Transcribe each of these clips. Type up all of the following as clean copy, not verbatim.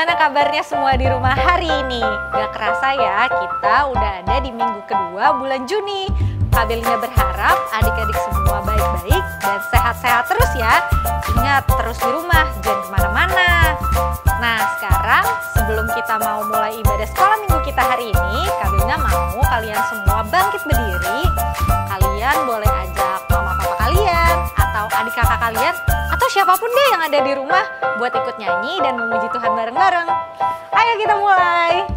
Gimana kabarnya semua di rumah hari ini? Gak kerasa ya, kita udah ada di minggu kedua bulan Juni. Kak Belina berharap adik-adik semua baik-baik dan sehat-sehat terus ya. Ingat, terus di rumah, jangan kemana-mana. Nah, sekarang sebelum kita mau mulai ibadah sekolah minggu kita hari ini, Kak Belina mau kalian semua bangkit berdiri. Kalian boleh ajak mama papa kalian, atau adik kakak kalian, atau siapapun deh yang ada di rumah buat ikut nyanyi dan memuji Tuhan bareng-bareng. Ayo kita mulai.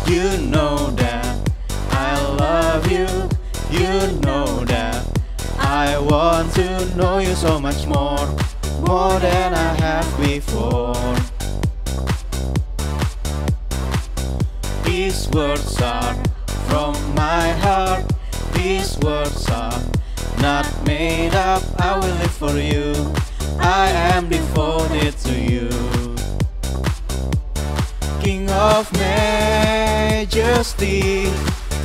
You know that I love you. You know that I want to know you so much more than I have before. These words are from my heart. These words are not made up. I will live for you. I am devoted to you. King of majesty,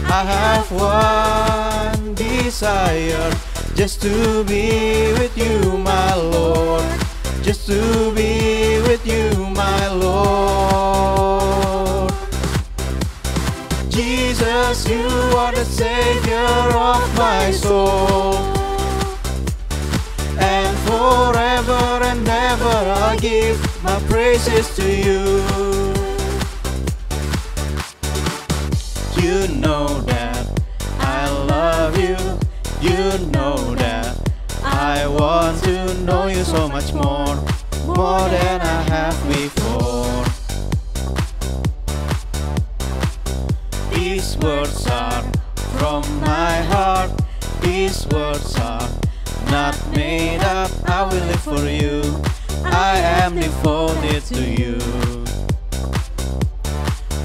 I have one desire, just to be with you, my Lord. Just to be with you, my Lord. Jesus, you are the Savior of my soul, and forever and ever I'll give my praises to you. You know that I love you. You know that I want to know you so much more than I have before. These words are from my heart. These words are not made up. I will live for you. I am devoted to you.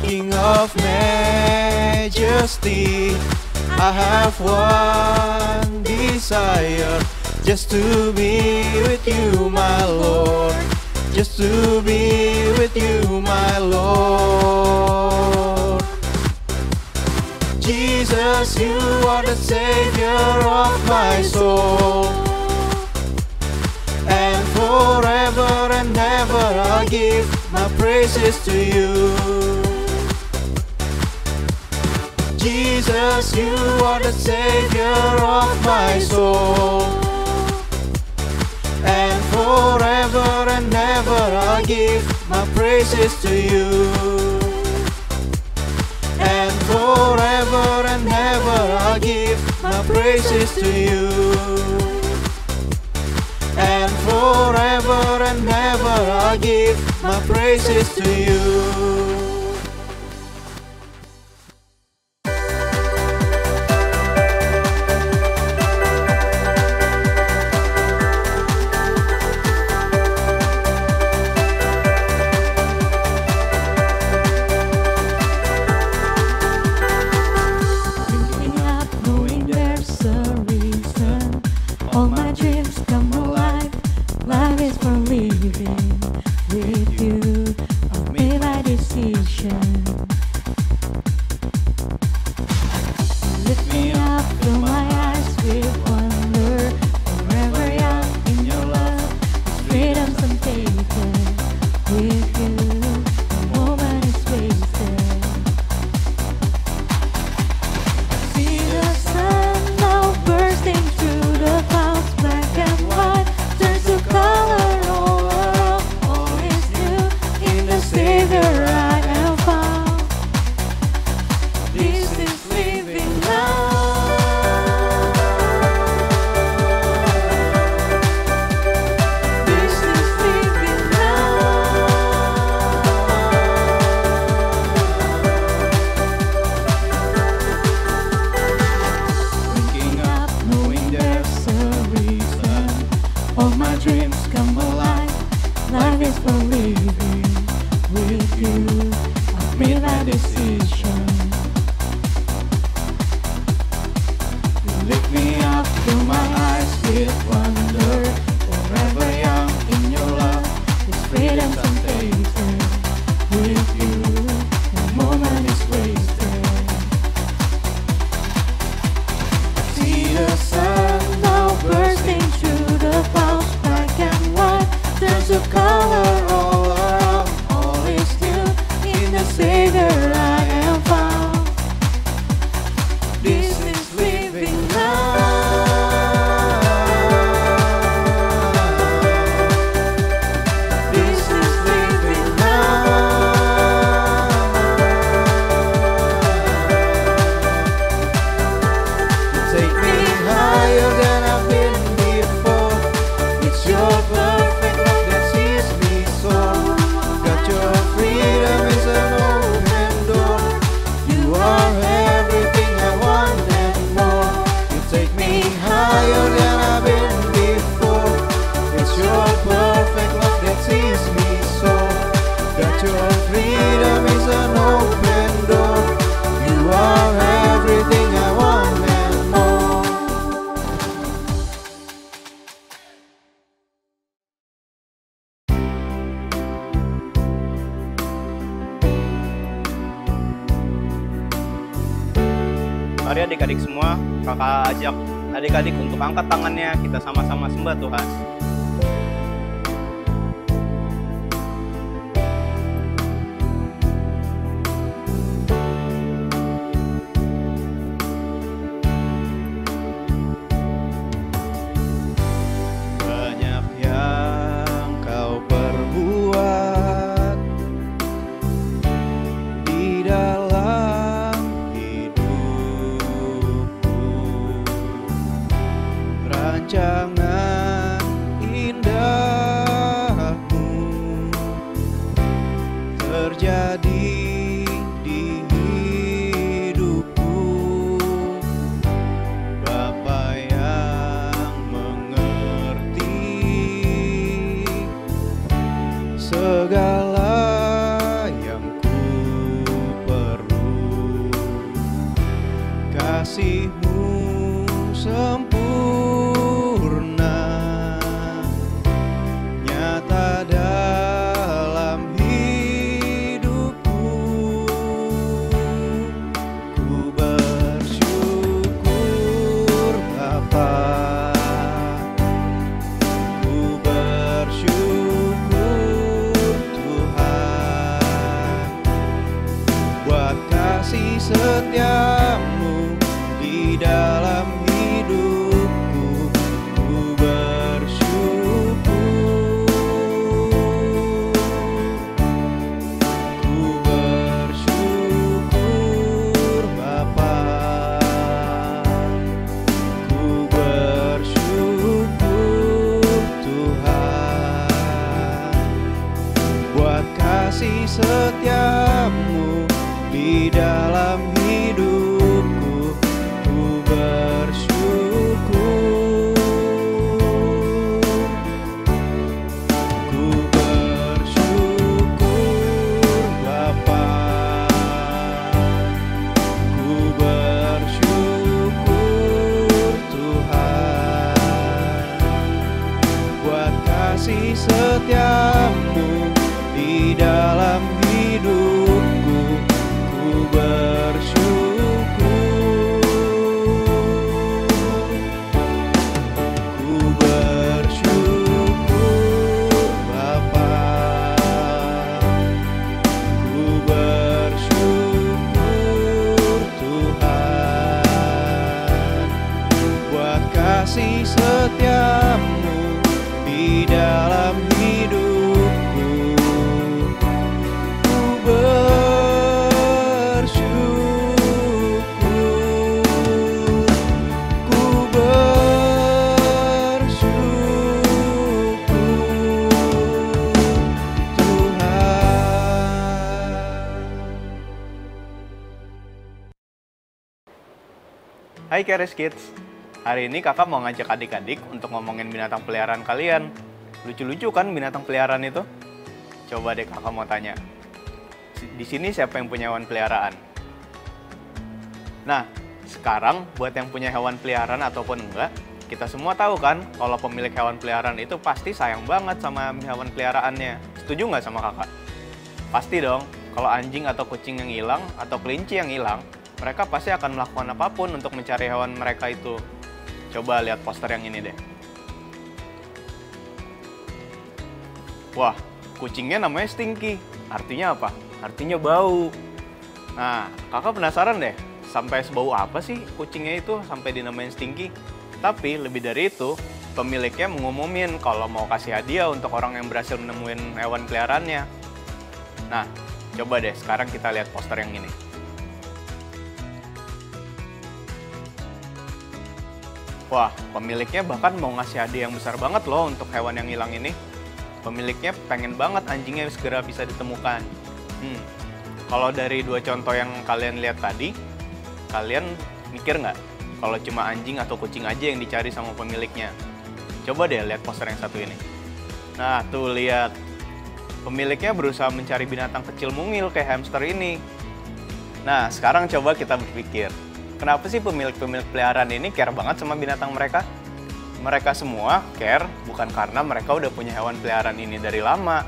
King of majesty, I have one desire, just to be with you, my Lord. Just to be with you, my Lord. Jesus, you are the Savior of my soul, and forever and ever I'll give my praises to you. Jesus, you are the Savior of my soul, and forever and ever I'll give my praises to you. And forever and ever I'll give my praises to you. And forever and ever I'll give my praises to you. All my dreams come alive. Life is for living with you. Of me like this sea. Mari adik-adik semua, kakak ajak adik-adik untuk angkat tangannya, kita sama-sama sembah Tuhan. Banyak yang kau perbuat di dalam hidupku, rancangan indahmu terjadi di hidupku. Bapa yang mengerti segala yang ku perlu, kasih-Mu sempurna nyata dalam hidupku. Ku bersyukur Bapa, ku bersyukur Tuhan, buat kasih setia-Mu di dalam hidupku. Ku bersyukur, ku bersyukur Bapa, ku bersyukur Tuhan, buat kasih setia-Mu di dalam hidupku. Ku bersyukur, ku bersyukur Bapa, ku bersyukur Tuhan, buat kasih setia-Mu di dalam hidupku. Ku bersyukur, ku bersyukur Bapa, ku bersyukur Tuhan, buat kasih setia-Mu di dalam hidupku. Ku bersyukur, ku bersyukur Tuhan. Hai Keres Kids, hari ini kakak mau ngajak adik-adik untuk ngomongin binatang peliharaan kalian. Lucu-lucu kan binatang peliharaan itu? Coba deh kakak mau tanya, di sini siapa yang punya hewan peliharaan? Nah, sekarang buat yang punya hewan peliharaan ataupun enggak, kita semua tahu kan kalau pemilik hewan peliharaan itu pasti sayang banget sama hewan peliharaannya. Setuju nggak sama kakak? Pasti dong, kalau anjing atau kucing yang hilang atau kelinci yang hilang, mereka pasti akan melakukan apapun untuk mencari hewan mereka itu. Coba lihat poster yang ini deh. Wah, kucingnya namanya Stinky. Artinya apa? Artinya bau. Nah, kakak penasaran deh, sampai sebau apa sih kucingnya itu sampai dinamain Stinky? Tapi lebih dari itu, pemiliknya mengumumin kalau mau kasih hadiah untuk orang yang berhasil menemuin hewan peliharaannya. Nah, coba deh sekarang kita lihat poster yang ini. Wah, pemiliknya bahkan mau ngasih hadiah yang besar banget loh untuk hewan yang hilang ini. Pemiliknya pengen banget anjingnya segera bisa ditemukan. Kalau dari dua contoh yang kalian lihat tadi, kalian mikir nggak kalau cuma anjing atau kucing aja yang dicari sama pemiliknya? Coba deh lihat poster yang satu ini. Nah, tuh lihat. Pemiliknya berusaha mencari binatang kecil mungil kayak hamster ini. Nah, sekarang coba kita berpikir, kenapa sih pemilik-pemilik peliharaan ini care banget sama binatang mereka? Mereka semua care bukan karena mereka udah punya hewan peliharaan ini dari lama.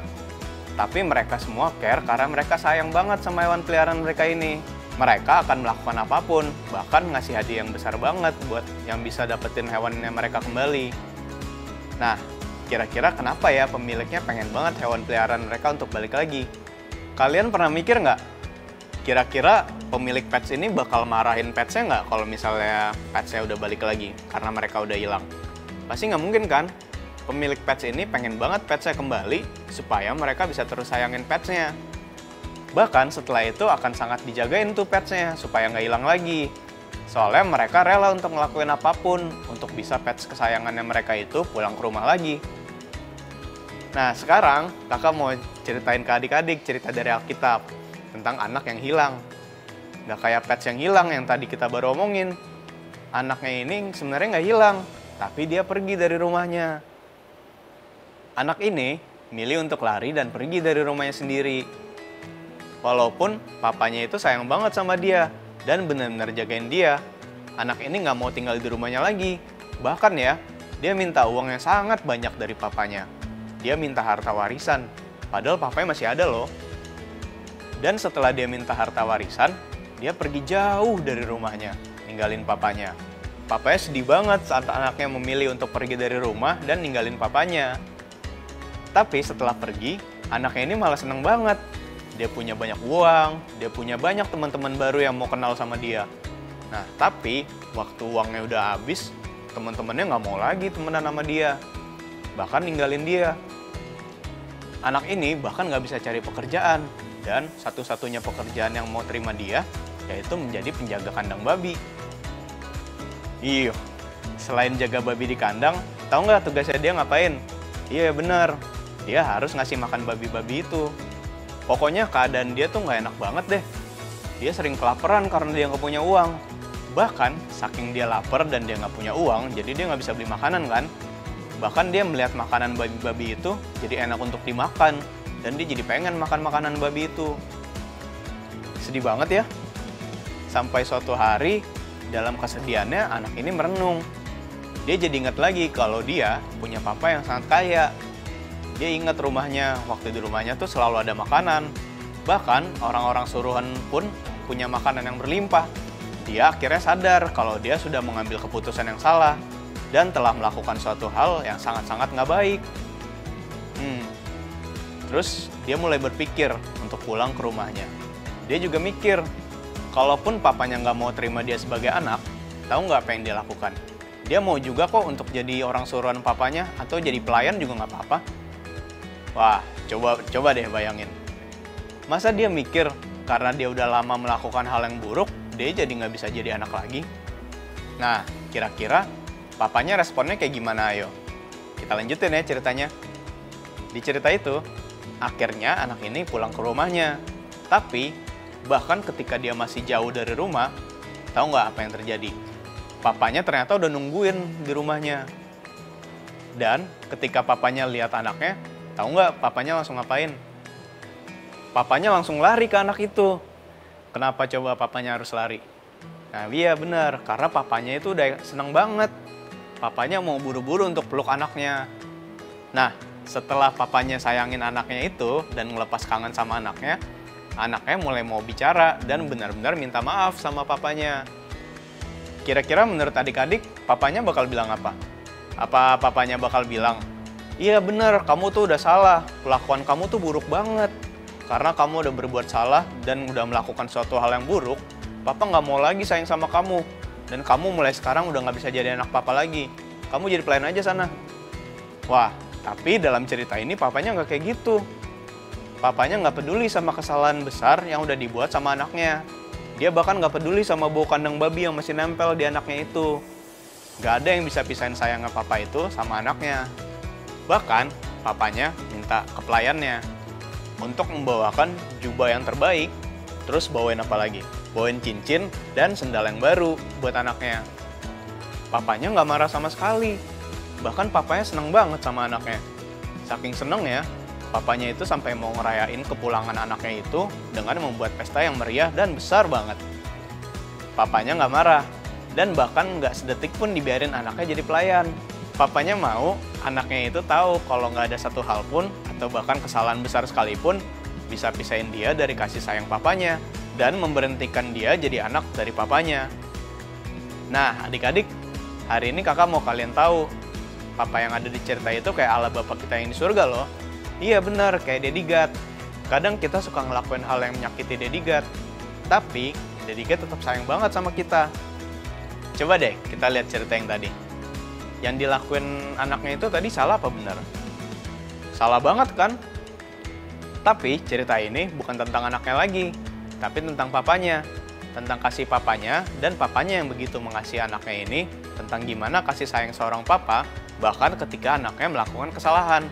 Tapi mereka semua care karena mereka sayang banget sama hewan peliharaan mereka ini. mereka akan melakukan apapun, bahkan ngasih hadiah yang besar banget buat yang bisa dapetin hewannya mereka kembali. Nah, kira-kira kenapa ya pemiliknya pengen banget hewan peliharaan mereka untuk balik lagi? Kalian pernah mikir nggak? Kira-kira pemilik pets ini bakal marahin petsnya nggak kalau misalnya petsnya udah balik lagi karena mereka udah hilang? Pasti nggak mungkin kan? Pemilik pets ini pengen banget petsnya kembali supaya mereka bisa terus sayangin petsnya. Bahkan setelah itu akan sangat dijagain tuh petsnya supaya nggak hilang lagi. Soalnya mereka rela untuk ngelakuin apapun untuk bisa pets kesayangannya mereka itu pulang ke rumah lagi. Nah sekarang kakak mau ceritain ke adik-adik cerita dari Alkitab tentang anak yang hilang. Nggak kayak pets yang hilang yang tadi kita baru omongin. Anaknya ini sebenarnya nggak hilang, tapi dia pergi dari rumahnya. Anak ini milih untuk lari dan pergi dari rumahnya sendiri. Walaupun papanya itu sayang banget sama dia dan benar-benar jagain dia, anak ini nggak mau tinggal di rumahnya lagi. Bahkan ya, dia minta uang yang sangat banyak dari papanya. Dia minta harta warisan, padahal papanya masih ada loh. Dan setelah dia minta harta warisan, dia pergi jauh dari rumahnya, ninggalin papanya. Papanya sedih banget saat anaknya memilih untuk pergi dari rumah dan ninggalin papanya. Tapi setelah pergi, anaknya ini malah seneng banget. Dia punya banyak uang, dia punya banyak teman-teman baru yang mau kenal sama dia. Nah, tapi waktu uangnya udah habis, teman-temannya nggak mau lagi temenan sama dia. Bahkan ninggalin dia. Anak ini bahkan nggak bisa cari pekerjaan. Dan satu-satunya pekerjaan yang mau terima dia, yaitu menjadi penjaga kandang babi. Iya, selain jaga babi di kandang, tahu nggak tugasnya dia ngapain? Iya bener, dia harus ngasih makan babi-babi itu. Pokoknya keadaan dia tuh nggak enak banget deh. Dia sering kelaparan karena dia nggak punya uang. Bahkan, saking dia lapar dan dia nggak punya uang, jadi dia nggak bisa beli makanan kan. Bahkan dia melihat makanan babi-babi itu jadi enak untuk dimakan. Dan dia jadi pengen makan makanan babi itu. Sedih banget ya. Sampai suatu hari, dalam kesedihannya anak ini merenung. Dia jadi ingat lagi kalau dia punya papa yang sangat kaya. Dia ingat rumahnya, waktu di rumahnya tuh selalu ada makanan. Bahkan orang-orang suruhan pun punya makanan yang berlimpah. Dia akhirnya sadar kalau dia sudah mengambil keputusan yang salah dan telah melakukan suatu hal yang sangat-sangat nggak baik. Terus dia mulai berpikir untuk pulang ke rumahnya. Dia juga mikir, kalaupun papanya nggak mau terima dia sebagai anak, tahu nggak apa yang dia lakukan? Dia mau juga kok untuk jadi orang suruhan papanya atau jadi pelayan juga nggak apa-apa. Wah, coba deh bayangin. Masa dia mikir karena dia udah lama melakukan hal yang buruk, dia jadi nggak bisa jadi anak lagi? Nah, kira-kira papanya responnya kayak gimana ayo? Kita lanjutin ya ceritanya. Di cerita itu, akhirnya anak ini pulang ke rumahnya. Tapi, bahkan ketika dia masih jauh dari rumah, tahu nggak apa yang terjadi? Papanya ternyata udah nungguin di rumahnya. Dan ketika papanya lihat anaknya, tahu nggak papanya langsung ngapain? Papanya langsung lari ke anak itu. Kenapa coba papanya harus lari? Nah iya benar, karena papanya itu udah seneng banget. Papanya mau buru-buru untuk peluk anaknya. Nah setelah papanya sayangin anaknya itu dan ngelepas kangen sama anaknya mulai mau bicara dan benar-benar minta maaf sama papanya. Kira-kira menurut adik-adik, papanya bakal bilang apa? Apa papanya bakal bilang, iya bener, kamu tuh udah salah, kelakuan kamu tuh buruk banget. Karena kamu udah berbuat salah dan udah melakukan suatu hal yang buruk, papa nggak mau lagi sayang sama kamu. Dan kamu mulai sekarang udah nggak bisa jadi anak papa lagi. Kamu jadi pelayan aja sana. Wah, tapi dalam cerita ini papanya nggak kayak gitu. Papanya nggak peduli sama kesalahan besar yang udah dibuat sama anaknya. Dia bahkan nggak peduli sama bau kandang babi yang masih nempel di anaknya itu. Nggak ada yang bisa pisahin sayangnya papa itu sama anaknya. Bahkan, papanya minta ke pelayannya untuk membawakan jubah yang terbaik. Terus bawain apa lagi? Bawain cincin dan sendal yang baru buat anaknya. Papanya nggak marah sama sekali. Bahkan papanya seneng banget sama anaknya. Saking seneng ya, papanya itu sampai mau ngerayain kepulangan anaknya itu dengan membuat pesta yang meriah dan besar banget. Papanya nggak marah. Dan bahkan nggak sedetik pun dibiarin anaknya jadi pelayan. Papanya mau anaknya itu tahu kalau nggak ada satu hal pun atau bahkan kesalahan besar sekalipun bisa pisahin dia dari kasih sayang papanya. dan memberhentikan dia jadi anak dari papanya. Nah, adik-adik, hari ini kakak mau kalian tahu, papa yang ada di cerita itu kayak Allah Bapa kita yang di surga loh. Iya benar, kayak Daddy God. Kadang kita suka ngelakuin hal yang menyakiti Daddy God, tapi Daddy God tetap sayang banget sama kita. Coba deh kita lihat cerita yang tadi. Yang dilakuin anaknya itu tadi salah apa benar? Salah banget kan? Tapi cerita ini bukan tentang anaknya lagi, tapi tentang papanya. Tentang kasih papanya dan papanya yang begitu mengasihi anaknya ini, tentang gimana kasih sayang seorang papa bahkan ketika anaknya melakukan kesalahan.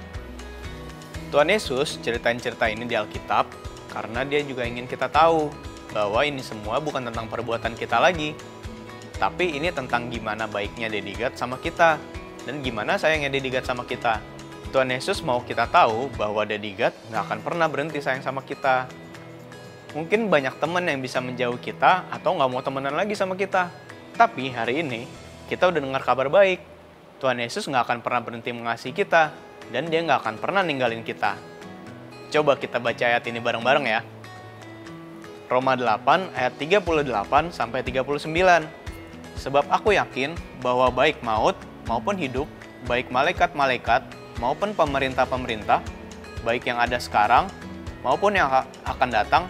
Tuhan Yesus ceritain cerita ini di Alkitab karena dia juga ingin kita tahu bahwa ini semua bukan tentang perbuatan kita lagi, tapi ini tentang gimana baiknya Daddy God sama kita dan gimana sayangnya Daddy God sama kita. Tuhan Yesus mau kita tahu bahwa Daddy God nggak akan pernah berhenti sayang sama kita. Mungkin banyak teman yang bisa menjauh kita atau nggak mau temenan lagi sama kita. Tapi hari ini kita udah dengar kabar baik. Tuhan Yesus nggak akan pernah berhenti mengasihi kita dan dia nggak akan pernah ninggalin kita. Coba kita baca ayat ini bareng-bareng ya. Roma 8 ayat 38 sampai 39. Sebab aku yakin bahwa baik maut maupun hidup, baik malaikat-malaikat maupun pemerintah-pemerintah, baik yang ada sekarang maupun yang akan datang,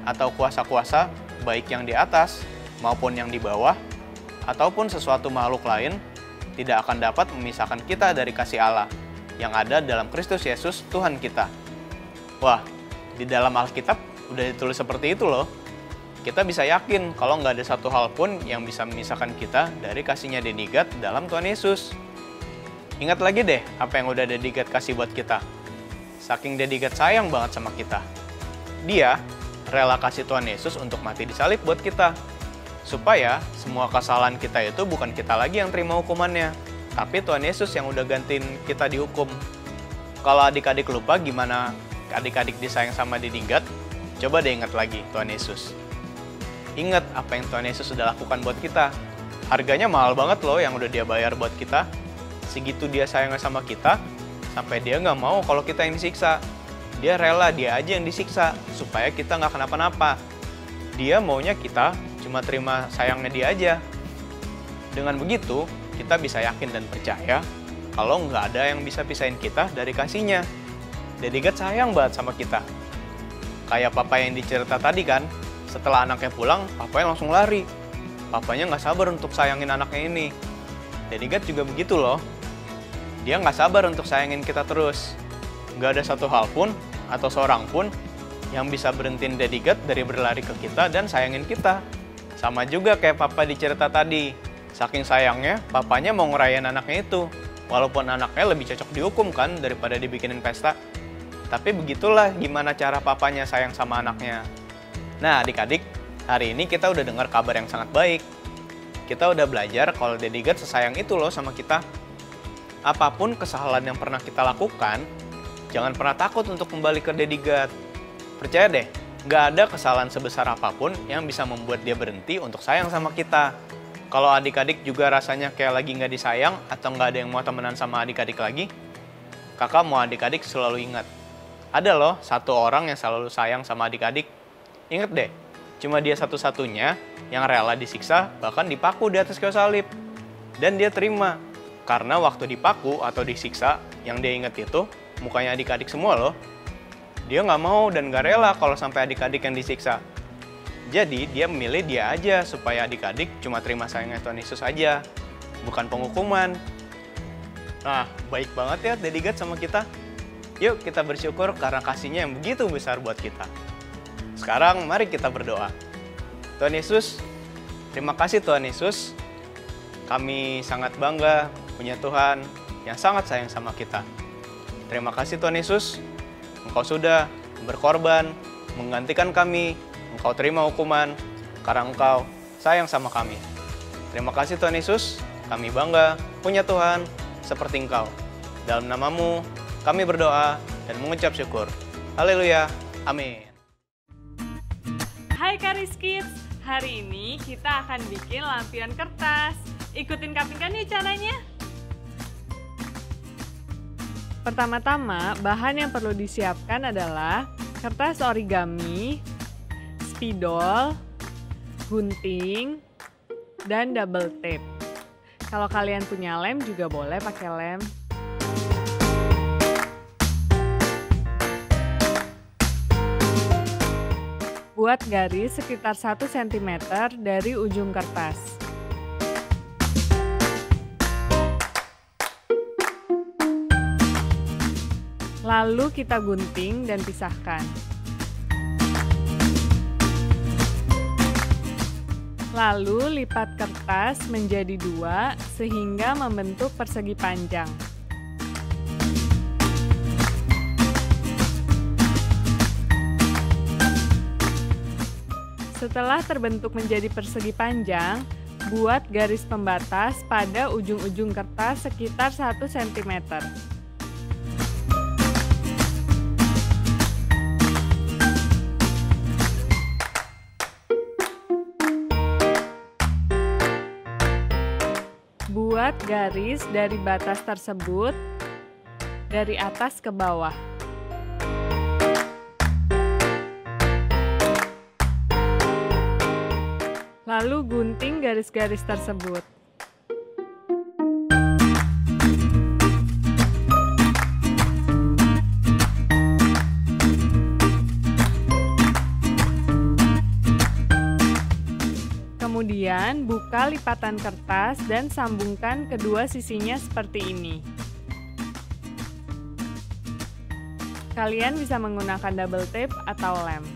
atau kuasa-kuasa, baik yang di atas maupun yang di bawah, ataupun sesuatu makhluk lain, tidak akan dapat memisahkan kita dari kasih Allah yang ada dalam Kristus Yesus Tuhan kita. Wah, di dalam Alkitab udah ditulis seperti itu loh. Kita bisa yakin kalau nggak ada satu hal pun yang bisa memisahkan kita dari kasihnya Daddy God dalam Tuhan Yesus. Ingat lagi deh apa yang udah Daddy God kasih buat kita. Saking Daddy God sayang banget sama kita, Dia rela kasih Tuhan Yesus untuk mati di salib buat kita. Supaya semua kesalahan kita itu bukan kita lagi yang terima hukumannya, tapi Tuhan Yesus yang udah gantiin kita dihukum. Kalau adik-adik lupa gimana adik-adik disayang sama Daddy God, coba deh ingat lagi Tuhan Yesus. Ingat apa yang Tuhan Yesus sudah lakukan buat kita. Harganya mahal banget loh yang udah dia bayar buat kita. Segitu dia sayangnya sama kita, sampai dia nggak mau kalau kita yang disiksa. Dia rela dia aja yang disiksa, supaya kita nggak kenapa-napa. Dia maunya kita cuma terima sayangnya dia aja. Dengan begitu, kita bisa yakin dan percaya kalau nggak ada yang bisa pisahin kita dari kasihnya. Daddy God sayang banget sama kita. Kayak papa yang dicerita tadi kan, setelah anaknya pulang, papanya langsung lari. Papanya nggak sabar untuk sayangin anaknya ini. Daddy God juga begitu loh. Dia nggak sabar untuk sayangin kita terus. Nggak ada satu hal pun atau seorang pun yang bisa berhentiin Daddy God dari berlari ke kita dan sayangin kita. Sama juga kayak papa di cerita tadi. Saking sayangnya, papanya mau ngerayain anaknya itu. Walaupun anaknya lebih cocok dihukum kan daripada dibikinin pesta. Tapi begitulah gimana cara papanya sayang sama anaknya. Nah adik-adik, hari ini kita udah dengar kabar yang sangat baik. Kita udah belajar kalau Daddy God sesayang itu loh sama kita. Apapun kesalahan yang pernah kita lakukan, jangan pernah takut untuk kembali ke Daddy God. Percaya deh, nggak ada kesalahan sebesar apapun yang bisa membuat dia berhenti untuk sayang sama kita. Kalau adik-adik juga rasanya kayak lagi nggak disayang atau nggak ada yang mau temenan sama adik-adik lagi, kakak mau adik-adik selalu ingat. Ada loh satu orang yang selalu sayang sama adik-adik. Ingat deh, cuma dia satu-satunya yang rela disiksa bahkan dipaku di atas kayu salib. Dan dia terima. Karena waktu dipaku atau disiksa, yang dia ingat itu mukanya adik-adik semua loh. Dia nggak mau dan nggak rela kalau sampai adik-adik yang disiksa. Jadi dia memilih dia aja supaya adik-adik cuma terima sayangnya Tuhan Yesus aja, bukan penghukuman. Nah, baik banget ya Daddy God sama kita. Yuk kita bersyukur karena kasihnya yang begitu besar buat kita. Sekarang mari kita berdoa. Tuhan Yesus, terima kasih Tuhan Yesus. Kami sangat bangga punya Tuhan yang sangat sayang sama kita. Terima kasih Tuhan Yesus, Engkau sudah berkorban, menggantikan kami, Engkau terima hukuman, karena Engkau sayang sama kami. Terima kasih Tuhan Yesus, kami bangga punya Tuhan seperti Engkau. Dalam nama-Mu, kami berdoa dan mengucap syukur. Haleluya, amin. Hai Karis Kids, hari ini kita akan bikin lampion kertas. Ikutin Kapinkan yuk caranya. Pertama-tama, bahan yang perlu disiapkan adalah kertas origami, spidol, gunting, dan double tape. Kalau kalian punya lem juga boleh pakai lem. Buat garis sekitar 1 cm dari ujung kertas. Lalu kita gunting dan pisahkan. Lalu lipat kertas menjadi 2 sehingga membentuk persegi panjang. Setelah terbentuk menjadi persegi panjang, buat garis pembatas pada ujung-ujung kertas sekitar 1 cm. Buat garis dari batas tersebut dari atas ke bawah. Lalu gunting garis-garis tersebut. Kemudian buka lipatan kertas dan sambungkan kedua sisinya seperti ini. Kalian bisa menggunakan double tape atau lem.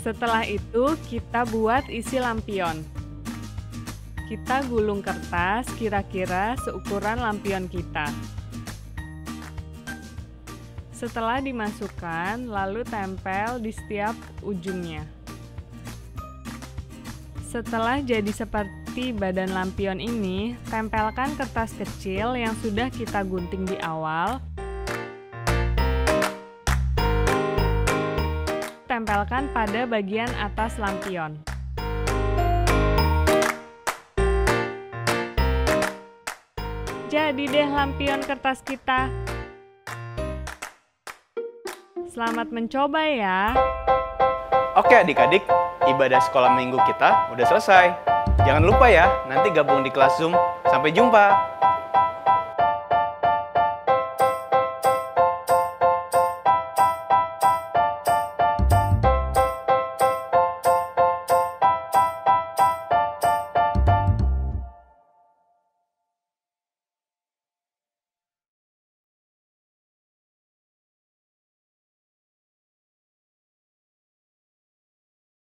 Setelah itu, kita buat isi lampion. Kita gulung kertas kira-kira seukuran lampion kita. Setelah dimasukkan, lalu tempel di setiap ujungnya. Setelah jadi seperti badan lampion ini, tempelkan kertas kecil yang sudah kita gunting di awal. Tempelkan pada bagian atas lampion. Jadi deh lampion kertas kita. Selamat mencoba ya. Oke adik-adik, ibadah sekolah minggu kita udah selesai. Jangan lupa ya, nanti gabung di kelas Zoom. Sampai jumpa.